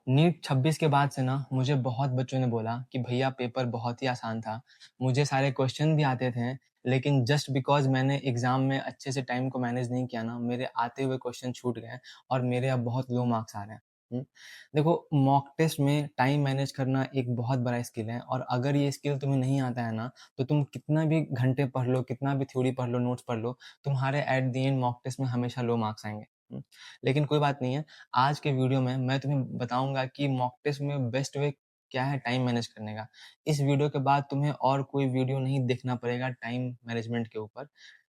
NEET 26 के बाद से ना मुझे बहुत बच्चों ने बोला कि भैया पेपर बहुत ही आसान था, मुझे सारे क्वेश्चन भी आते थे, लेकिन जस्ट बिकॉज़ मैंने एग्ज़ाम में अच्छे से टाइम को मैनेज नहीं किया ना, मेरे आते हुए क्वेश्चन छूट गए और मेरे अब बहुत लो मार्क्स आ रहे हैं। देखो, मॉक टेस्ट में टाइम मैनेज करना एक बहुत बड़ा स्किल है और अगर ये स्किल तुम्हें नहीं आता है ना, तो तुम कितना भी घंटे पढ़ लो, कितना भी थ्योरी पढ़ लो, नोट्स पढ़ लो, तुम्हारे at the end mock test में हमेशा लो मार्क्स आएँगे। लेकिन कोई बात नहीं है, आज के वीडियो में मैं तुम्हें बताऊँगा कि मॉक टेस्ट में बेस्ट वे क्या है टाइम मैनेज करने का। इस वीडियो के बाद तुम्हें और कोई वीडियो नहीं देखना पड़ेगा टाइम मैनेजमेंट के ऊपर।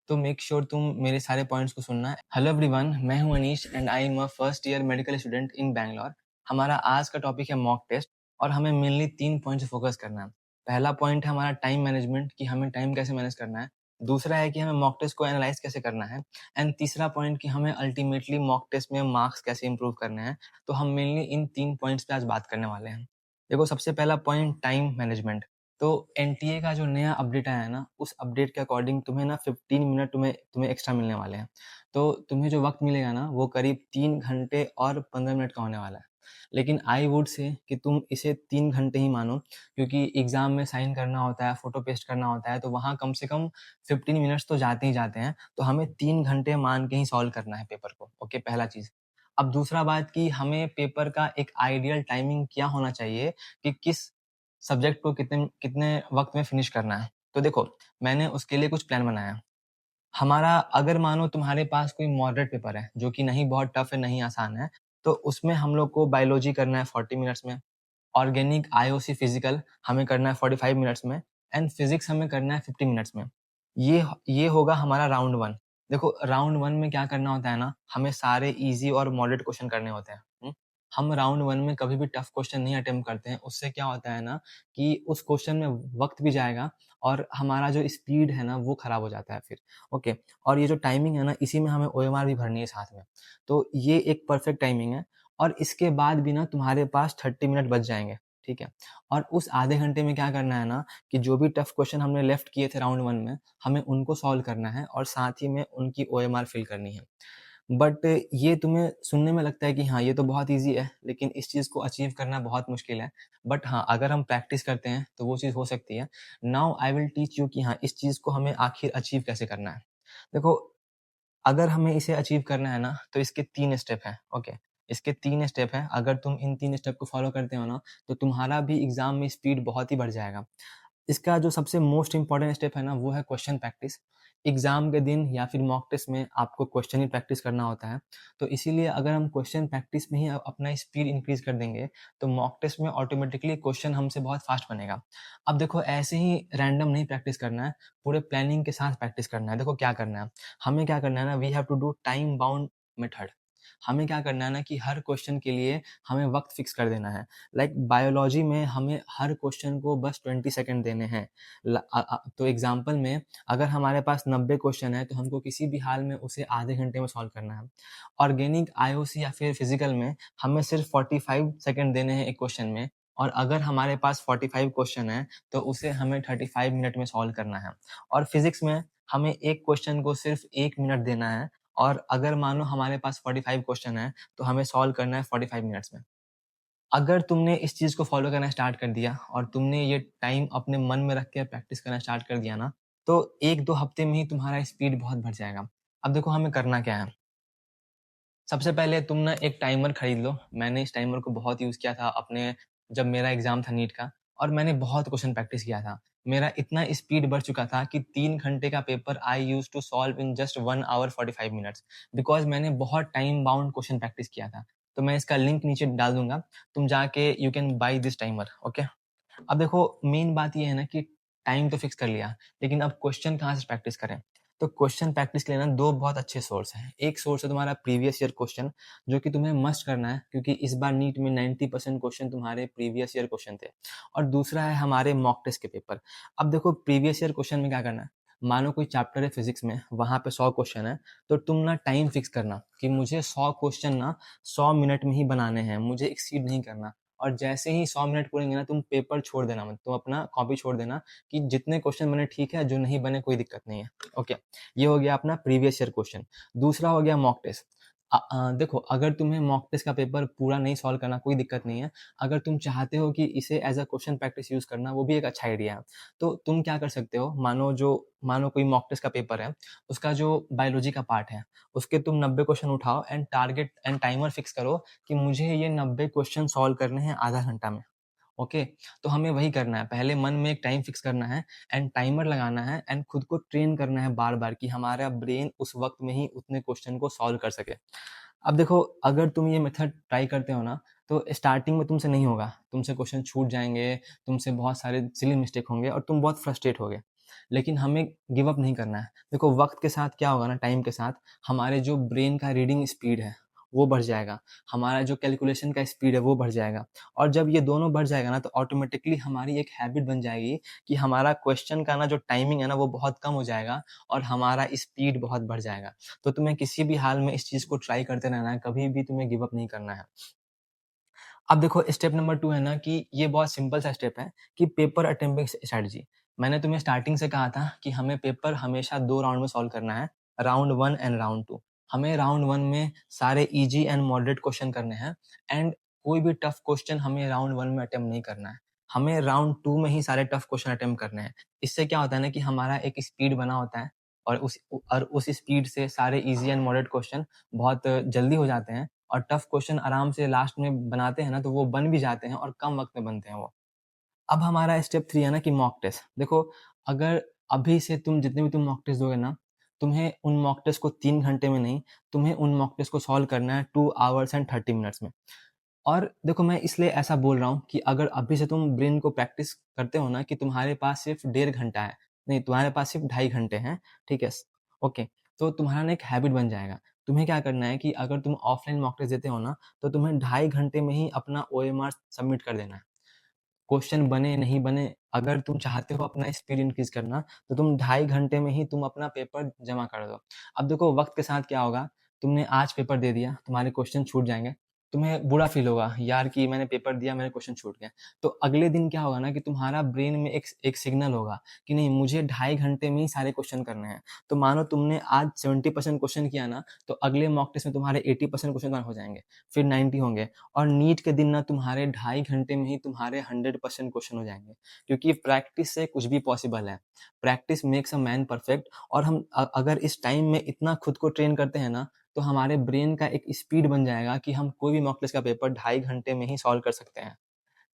तो मेक श्योर तुम मेरे सारे पॉइंट्स को सुनना। हेलो एवरीवन, मैं हूं Anish and I am a first year medical student in Bangalore. हमारा आज का टॉपिक है मॉक टेस्ट और हमें मेनली 3 पॉइंट से फोकस करना है। पहला पॉइंट है हमारा टाइम मैनेजमेंट कि हमें टाइम कैसे मैनेज करना है। दूसरा है कि हमें मॉक टेस्ट को एनालाइज़ कैसे करना है। एंड तीसरा पॉइंट कि हमें अल्टीमेटली मॉक टेस्ट में मार्क्स कैसे इंप्रूव करने हैं। तो हम मेनली इन 3 पॉइंट्स पे आज बात करने वाले हैं। देखो, सबसे पहला पॉइंट टाइम मैनेजमेंट। तो एनटीए का जो नया अपडेट आया है ना, उस अपडेट के अकॉर्डिंग तुम्हें ना 15 मिनट तुम्हें एक्स्ट्रा मिलने वाले हैं। तो तुम्हें जो वक़्त मिलेगा ना, वो करीब 3 घंटे और 15 मिनट का होने वाला है। लेकिन आई वुड से कि तुम इसे 3 घंटे ही मानो, क्योंकि एग्ज़ाम में साइन करना होता है, फ़ोटो पेस्ट करना होता है, तो वहाँ कम से कम 15 मिनट्स तो जाते ही जाते हैं। तो हमें 3 घंटे मान के ही सॉल्व करना है पेपर को। ओके, पहला चीज़। अब दूसरा बात कि हमें पेपर का एक आइडियल टाइमिंग क्या होना चाहिए कि किस सब्जेक्ट को कितने कितने वक़्त में फिनिश करना है। तो देखो, मैंने उसके लिए कुछ प्लान बनाया। हमारा अगर मानो तुम्हारे पास कोई मॉडरेट पेपर है, जो कि नहीं बहुत टफ़ है, नहीं आसान है, तो उसमें हम लोग को बायोलॉजी करना है 40 मिनट्स में, ऑर्गेनिक, आईओसी, फिज़िकल हमें करना है 45 मिनट्स में एंड फिज़िक्स हमें करना है 50 मिनट्स में। ये होगा हमारा राउंड 1। देखो, राउंड 1 में क्या करना होता है ना, हमें सारे ईज़ी और मॉडरेट क्वेश्चन करने होते हैं। हम राउंड 1 में कभी भी टफ़ क्वेश्चन नहीं अटेम्प्ट करते हैं। उससे क्या होता है ना कि उस क्वेश्चन में वक़्त भी जाएगा और हमारा जो स्पीड है ना, वो खराब हो जाता है फिर। ओके, और ये जो टाइमिंग है ना, इसी में हमें ओएमआर भी भरनी है साथ में। तो ये एक परफेक्ट टाइमिंग है और इसके बाद भी ना तुम्हारे पास 30 मिनट बच जाएँगे, ठीक है? और उस आधे घंटे में क्या करना है ना कि जो भी टफ़ क्वेश्चन हमने लेफ्ट किए थे राउंड 1 में, हमें उनको सॉल्व करना है और साथ ही में उनकी ओएमआर फिल करनी है। बट ये तुम्हें सुनने में लगता है कि हाँ, ये तो बहुत ईज़ी है, लेकिन इस चीज़ को अचीव करना बहुत मुश्किल है। बट हाँ, अगर हम प्रैक्टिस करते हैं, तो वो चीज़ हो सकती है। Now I will teach you कि हाँ, इस चीज़ को हमें आखिर अचीव कैसे करना है। देखो, अगर हमें इसे अचीव करना है ना, तो इसके 3 स्टेप हैं, ओके? इसके 3 स्टेप हैं, अगर तुम इन 3 स्टेप को फ़ॉलो करते हो ना, तो तुम्हारा भी एग्ज़ाम में स्पीड बहुत ही बढ़ जाएगा। इसका जो सबसे मोस्ट इम्पोर्टेंट स्टेप है ना, वो है क्वेश्चन प्रैक्टिस। एग्ज़ाम के दिन या फिर मॉक टेस्ट में आपको क्वेश्चन ही प्रैक्टिस करना होता है। तो इसीलिए अगर हम क्वेश्चन प्रैक्टिस में ही अपना स्पीड इंक्रीज़ कर देंगे, तो मॉक टेस्ट में ऑटोमेटिकली क्वेश्चन हमसे बहुत फास्ट बनेगा। अब देखो, ऐसे ही रैंडम नहीं प्रैक्टिस करना है, पूरे प्लानिंग के साथ प्रैक्टिस करना है। देखो क्या करना है, हमें क्या करना है ना, we have to do time bound method. हमें क्या करना है ना कि हर क्वेश्चन के लिए हमें वक़्त फ़िक्स कर देना है। लाइक बायोलॉजी में हमें हर क्वेश्चन को बस 20 सेकंड देने हैं। तो एग्ज़ाम्पल में अगर हमारे पास 90 क्वेश्चन है, तो हमको किसी भी हाल में उसे आधे घंटे में सॉल्व करना है। ऑर्गेनिक, आईओसी या फिर फिज़िकल में हमें सिर्फ़ 45 सेकंड देने हैं एक क्वेश्चन में और अगर हमारे पास 45 क्वेश्चन है, तो उसे हमें 35 मिनट में सॉल्व करना है। और फिज़िक्स में हमें एक क्वेश्चन को सिर्फ़ 1 मिनट देना है और अगर मानो हमारे पास 45 क्वेश्चन है, तो हमें सॉल्व करना है 45 मिनट्स में। अगर तुमने इस चीज़ को फ़ॉलो करना स्टार्ट कर दिया और तुमने ये टाइम अपने मन में रख के प्रैक्टिस करना स्टार्ट कर दिया ना, तो 1-2 हफ्ते में ही तुम्हारा स्पीड बहुत बढ़ जाएगा। अब देखो हमें करना क्या है? सबसे पहले तुम ना एक टाइमर खरीद लो। मैंने इस टाइमर को बहुत यूज़ किया था अपने जब मेरा एग्ज़ाम था नीट का और मैंने बहुत क्वेश्चन प्रैक्टिस किया था। मेरा इतना स्पीड बढ़ चुका था कि 3 घंटे का paper I used to solve in just 1 hour 45 minutes because मैंने बहुत टाइम बाउंड क्वेश्चन प्रैक्टिस किया था। तो मैं इसका लिंक नीचे डाल दूँगा। तुम जाके you can by this timer, okay? अब देखो, मेन बात ये है ना कि टाइम तो फिक्स कर लिया, लेकिन अब क्वेश्चन कहाँ से प्रैक्टिस करें? तो क्वेश्चन प्रैक्टिस के लिए ना 2 बहुत अच्छे सोर्स हैं। एक सोर्स है तुम्हारा प्रीवियस ईयर क्वेश्चन, जो कि तुम्हें मस्ट करना है क्योंकि इस बार नीट में 90% क्वेश्चन तुम्हारे प्रीवियस ईयर क्वेश्चन थे। और दूसरा है हमारे मॉक टेस्ट के पेपर। अब देखो, प्रीवियस ईयर क्वेश्चन में क्या करना है, मानो कोई चैप्टर है फिजिक्स में, वहाँ पे 100 क्वेश्चन है, तो तुम ना टाइम फिक्स करना कि मुझे 100 क्वेश्चन ना 100 मिनट में ही बनाने हैं, मुझे एक्सीड नहीं करना। और जैसे ही 100 मिनट पूरेंगे ना, तुम पेपर छोड़ देना मत, तुम अपना कॉपी छोड़ देना कि जितने क्वेश्चन बने ठीक है, जो नहीं बने कोई दिक्कत नहीं है। ओके, ये हो गया अपना प्रीवियस ईयर क्वेश्चन। दूसरा हो गया मॉक टेस्ट। देखो, अगर तुम्हें मॉक टेस्ट का पेपर पूरा नहीं सॉल्व करना, कोई दिक्कत नहीं है। अगर तुम चाहते हो कि इसे as a question practice use करना, वो भी एक अच्छा आइडिया है। तो तुम क्या कर सकते हो, मानो कोई मॉक टेस्ट का पेपर है, उसका जो बायोलॉजी का पार्ट है, उसके तुम 90 क्वेश्चन उठाओ and target and timer fix करो कि मुझे ये 90 क्वेश्चन सॉल्व करने हैं आधा घंटा में। ओके, तो हमें वही करना है। पहले मन में एक टाइम फिक्स करना है एंड टाइमर लगाना है एंड खुद को ट्रेन करना है बार-बार कि हमारा ब्रेन उस वक़्त में ही उतने क्वेश्चन को सॉल्व कर सके। अब देखो, अगर तुम ये मेथड ट्राई करते हो ना, तो स्टार्टिंग में तुमसे नहीं होगा। तुमसे क्वेश्चन छूट जाएँगे, तुमसे बहुत सारे सिली मिस्टेक होंगे और तुम बहुत फ्रस्ट्रेट होगे। लेकिन हमें गिव अप नहीं करना है। देखो, वक़्त के साथ क्या होगा ना, टाइम के साथ हमारे जो ब्रेन का रीडिंग स्पीड है, वो बढ़ जाएगा। हमारा जो कैलकुलेशन का स्पीड है, वो बढ़ जाएगा। और जब ये दोनों बढ़ जाएगा ना, तो ऑटोमेटिकली हमारी एक हैबिट बन जाएगी कि हमारा क्वेश्चन का ना जो टाइमिंग है ना, वो बहुत कम हो जाएगा और हमारा स्पीड बहुत बढ़ जाएगा। तो तुम्हें किसी भी हाल में इस चीज़ को ट्राई करते रहना है, कभी भी तुम्हें गिव अप नहीं करना है। अब देखो, स्टेप नंबर 2 है ना कि ये बहुत सिंपल सा स्टेप है कि पेपर अटेम्प्टिंग स्ट्रैटेजी। मैंने तुम्हें स्टार्टिंग से कहा था कि हमें पेपर हमेशा 2 राउंड में सॉल्व करना है, राउंड 1 एंड राउंड 2। हमें राउंड 1 में सारे ईज़ी एंड मॉडरेट क्वेश्चन करने हैं एंड कोई भी टफ क्वेश्चन हमें राउंड 1 में अटेम्प्ट नहीं करना है। हमें राउंड 2 में ही सारे टफ क्वेश्चन अटेम्प्ट करने हैं। इससे क्या होता है ना कि हमारा एक स्पीड बना होता है और उस स्पीड से सारे ईज़ी एंड मॉडरेट क्वेश्चन बहुत जल्दी हो जाते हैं और टफ क्वेश्चन आराम से लास्ट में बनाते हैं ना, तो वो बन भी जाते हैं और कम वक़्त में बनते हैं वो। अब हमारा स्टेप 3 है ना कि मॉक टेस्ट। देखो, अगर अभी से तुम जितने भी तुम मॉक टेस्ट दोगे ना, तुम्हें उन मॉक टेस्ट को 3 घंटे में नहीं, तुम्हें उन मॉक टेस्ट को सॉल्व करना है 2 आवर्स एंड 30 मिनट्स में। और देखो, मैं इसलिए ऐसा बोल रहा हूँ कि अगर अभी से तुम ब्रेन को प्रैक्टिस करते हो ना कि तुम्हारे पास सिर्फ़ 1.5 घंटा है, नहीं तुम्हारे पास सिर्फ़ 2.5 घंटे हैं, ठीक है? ओके, तो तुम्हारा ना एक हैबिट बन जाएगा। तुम्हें क्या करना है कि अगर तुम ऑफलाइन मॉक टेस्ट देते हो ना, तो तुम्हें 2.5 घंटे में ही अपना ओएमआर सबमिट कर देना है। क्वेश्चन बने, नहीं बने, अगर तुम चाहते हो अपना स्पीड इंक्रीज़ करना, तो तुम 2.5 घंटे में ही तुम अपना पेपर जमा कर दो। अब देखो, वक़्त के साथ क्या होगा, तुमने आज पेपर दे दिया, तुम्हारे क्वेश्चन छूट जाएँगे, तुम्हें बुरा फ़ील होगा, यार कि मैंने पेपर दिया, मेरे क्वेश्चन छूट गए। तो अगले दिन क्या होगा ना कि तुम्हारा ब्रेन में एक सिग्नल होगा कि नहीं, मुझे 2.5 घंटे में ही सारे क्वेश्चन करने हैं। तो मानो तुमने आज 70% क्वेश्चन किया ना, तो अगले मॉक टेस्ट में तुम्हारे 80% क्वेश्चन हो जाएँगे, फिर 90 होंगे। और नीट के दिन ना तुम्हारे 2.5 घंटे में ही तुम्हारे 100% क्वेश्चन हो जाएँगे। क्योंकि प्रैक्टिस से कुछ भी पॉसिबल है। Practice makes a man perfect. और हम अगर इस टाइम में इतना खुद को ट्रेन करते हैं ना, तो हमारे ब्रेन का एक स्पीड बन जाएगा कि हम कोई भी मॉक टेस्ट का पेपर 2.5 घंटे में ही सॉल्व कर सकते हैं।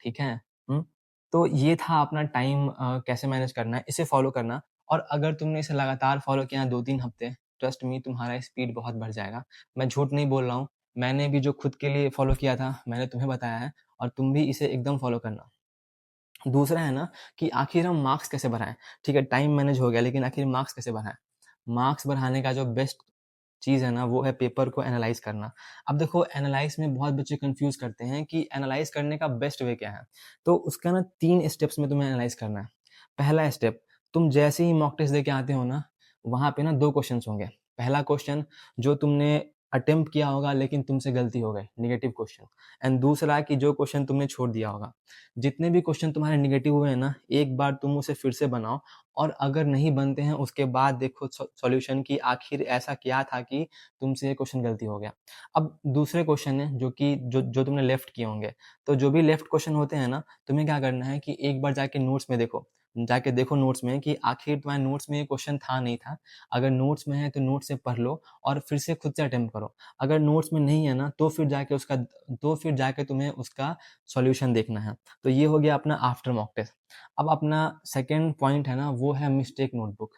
ठीक है? हुँ? तो ये था अपना टाइम कैसे मैनेज करना है, इसे फ़ॉलो करना। और अगर तुमने इसे लगातार फ़ॉलो किया 2-3 हफ्ते, ट्रस्ट मी, तुम्हारा स्पीड बहुत बढ़ जाएगा। मैं झूठ नहीं बोल रहा हूँ, मैंने भी जो खुद के लिए फ़ॉलो किया था, मैंने तुम्हें बताया है और तुम भी इसे एकदम फ़ॉलो करना। दूसरा है ना कि आखिर हम मार्क्स कैसे बढ़ाएँ? ठीक है, टाइम मैनेज हो गया, लेकिन आखिर मार्क्स कैसे बढ़ाएँ? मार्क्स बढ़ाने का जो बेस्ट चीज़ है ना, वो है पेपर को एनालाइज़ करना। अब देखो, एनालाइज़ में बहुत बच्चे कन्फ्यूज़ करते हैं कि एनालाइज़ करने का बेस्ट वे क्या है? तो उसका ना 3 स्टेप्स में तुम्हें एनालाइज़ करना है। पहला स्टेप, तुम जैसे ही मॉक टेस्ट देके आते हो ना, वहाँ पे ना 2 क्वेश्चन्स होंगे। पहला क्वेश्चन जो तुमने अटेम्प्ट किया होगा लेकिन तुमसे गलती हो गई, नेगेटिव क्वेश्चन। एंड दूसरा कि जो क्वेश्चन तुमने छोड़ दिया होगा। जितने भी क्वेश्चन तुम्हारे नेगेटिव हुए हैं ना, एक बार तुम उसे फिर से बनाओ और अगर नहीं बनते हैं, उसके बाद देखो सॉल्यूशन कि आखिर ऐसा क्या था कि तुमसे ये क्वेश्चन गलती हो गया। अब दूसरे क्वेश्चन है जो कि जो तुमने लेफ्ट किए होंगे। तो जो भी लेफ्ट क्वेश्चन होते हैं ना, तुम्हें क्या करना है कि एक बार जाके देखो नोट्स में कि आखिर तुम्हारे नोट्स में ये क्वेश्चन था, नहीं था। अगर नोट्स में है तो नोट्स से पढ़ लो और फिर से खुद से अटेम्प्ट करो। अगर नोट्स में नहीं है ना, तो फिर जाके तुम्हें उसका सॉल्यूशन देखना है। तो ये हो गया अपना आफ्टर मॉक टेस्ट। अब अपना सेकंड पॉइंट है ना, वो है मिस्टेक नोटबुक।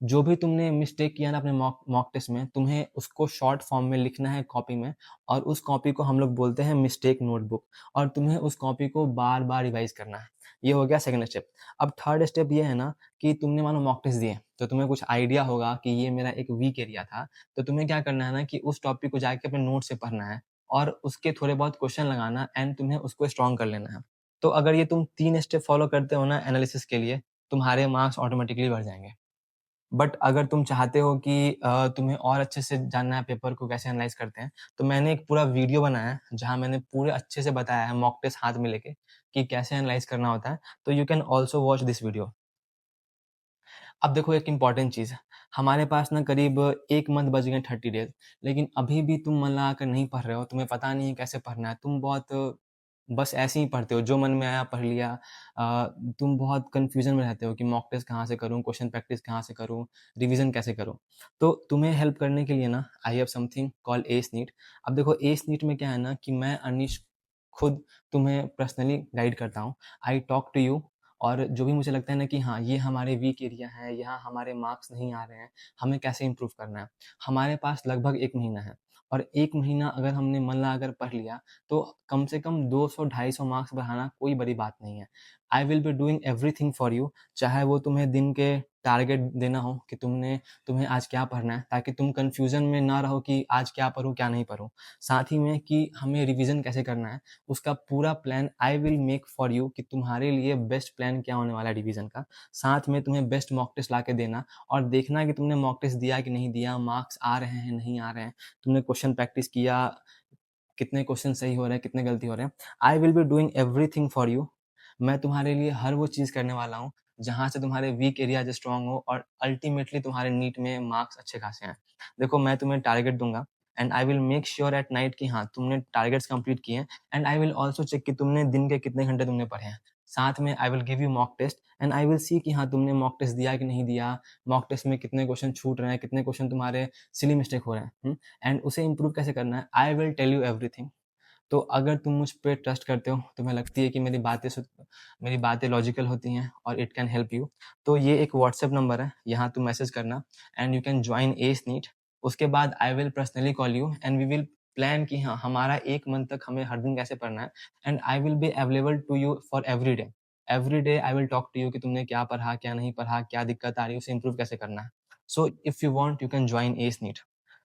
जो भी तुमने मिस्टेक किया ना अपने मॉक मॉक टेस्ट में, तुम्हें उसको शॉर्ट फॉर्म में लिखना है कॉपी में और उस कॉपी को हम लोग बोलते हैं मिस्टेक नोटबुक। और तुम्हें उस कॉपी को बार-बार रिवाइज़ करना है। ये हो गया सेकंड स्टेप। अब थर्ड स्टेप ये है ना कि तुमने मानो मॉक टेस्ट दिए, तो तुम्हें कुछ आइडिया होगा कि ये मेरा एक वीक एरिया था। तो तुम्हें क्या करना है ना कि उस टॉपिक को जाके अपने नोट से पढ़ना है और उसके थोड़े बहुत क्वेश्चन लगाना एंड तुम्हें उसको स्ट्रॉन्ग कर लेना है। तो अगर ये तुम 3 स्टेप फॉलो करते हो ना एनालिसिस के लिए, तुम्हारे मार्क्स ऑटोमैटिकली बढ़ जाएँगे। बट अगर तुम चाहते हो कि तुम्हें और अच्छे से जानना है पेपर को कैसे एनालाइज़ करते हैं, तो मैंने एक पूरा वीडियो बनाया है, जहाँ मैंने पूरे अच्छे से बताया है मॉक टेस्ट हाथ में लेके कि कैसे एनालाइज़ करना होता है। तो you can also watch this video. अब देखो, एक इम्पॉर्टेंट चीज़ है, हमारे पास ना करीब 1 मंथ बच गए 30 डेज़, लेकिन अभी भी तुम मन लगा कर नहीं पढ़ रहे हो, तुम्हें पता नहीं है कैसे पढ़ना है, तुम बहुत बस ऐसे ही पढ़ते हो, जो मन में आया पढ़ लिया। तुम बहुत कन्फ्यूज़न में रहते हो कि मॉक टेस्ट कहाँ से करूँ, क्वेश्चन प्रैक्टिस कहाँ से करूँ, रिवीज़न कैसे करूँ? तो तुम्हें हेल्प करने के लिए ना I have something called S NEET. अब देखो एस नीट में क्या है ना कि मैं अनीश खुद तुम्हें पर्सनली गाइड करता हूँ। आई टॉक टू यू, और जो भी मुझे लगता है ना कि हाँ, ये हमारे वीक एरिया है, यहाँ हमारे मार्क्स नहीं आ रहे हैं, हमें कैसे इम्प्रूव करना है। हमारे पास लगभग 1 महीना है, और 1 महीना अगर हमने मन लगाकर पढ़ लिया, तो कम से कम 200-250 मार्क्स बढ़ाना कोई बड़ी बात नहीं है। I will be doing everything for you, चाहे वो तुम्हें दिन के टारगेट देना हो कि तुम्हें आज क्या पढ़ना है, ताकि तुम कन्फ्यूज़न में ना रहो कि आज क्या पढूँ, क्या नहीं पढूँ। साथ ही में कि हमें रिवीज़न कैसे करना है, उसका पूरा plan I will make for you कि तुम्हारे लिए बेस्ट प्लान क्या होने वाला है रिवीज़न का। साथ में तुम्हें बेस्ट मॉक टेस्ट ला के देना, और देखना कि तुमने मॉक टेस्ट दिया कि नहीं दिया, मार्क्स आ रहे हैं, नहीं आ रहे हैं, तुमने क्वेश्चन प्रैक्टिस किया, कितने क्वेश्चन सही हो रहे हैं, कितने गलती हो रहे हैं। आई will be doing everything for you. मैं तुम्हारे लिए हर वो चीज़ करने वाला हूँ, जहाँ से तुम्हारे वीक एरियाज़ स्ट्रॉन्ग हो और अल्टीमेटली तुम्हारे नीट में मार्क्स अच्छे खासे आएँ। देखो मैं तुम्हें टारगेट दूँगा, and I will make sure at night कि हाँ, तुमने टारगेट्स कंप्लीट किए हैं, and I will also check कि तुमने दिन के कितने घंटे तुमने पढ़े हैं। साथ में I will give you mock test, and I will see कि हाँ, तुमने मॉक टेस्ट दिया कि नहीं दिया, मॉक टेस्ट में कितने क्वेश्चन छूट रहे हैं, कितने क्वेश्चन तुम्हारे सिली मिस्टेक हो रहे हैं। एंड उसे इम्प्रूव कैसे करना है, I will tell you everything. तो अगर तुम मुझ पे ट्रस्ट करते हो, तुम्हें लगती है कि मेरी बातें लॉजिकल होती हैं और इट कैन हेल्प यू, तो ये एक व्हाट्सएप नंबर है, यहाँ तुम मैसेज करना, and you can join S NEET. उसके बाद I will personally call you, and we will plan कि हाँ, हमारा 1 मंथ तक हमें हर दिन कैसे पढ़ना है, and I will be available to you for every day. Every day I will talk to you कि तुमने क्या पढ़ा, क्या नहीं पढ़ा, क्या दिक्कत आ रही है, उसे इम्प्रूव कैसे करना है। So if you want, you can join S NEET.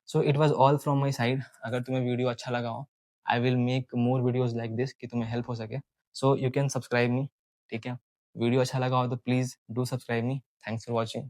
So it was all from my side. अगर तुम्हें वीडियो अच्छा लगा हो, I will make more videos like this कि तुम्हें हेल्प हो सके। So you can subscribe me, ठीक है? वीडियो अच्छा लगा हो तो please do subscribe me. Thanks for watching.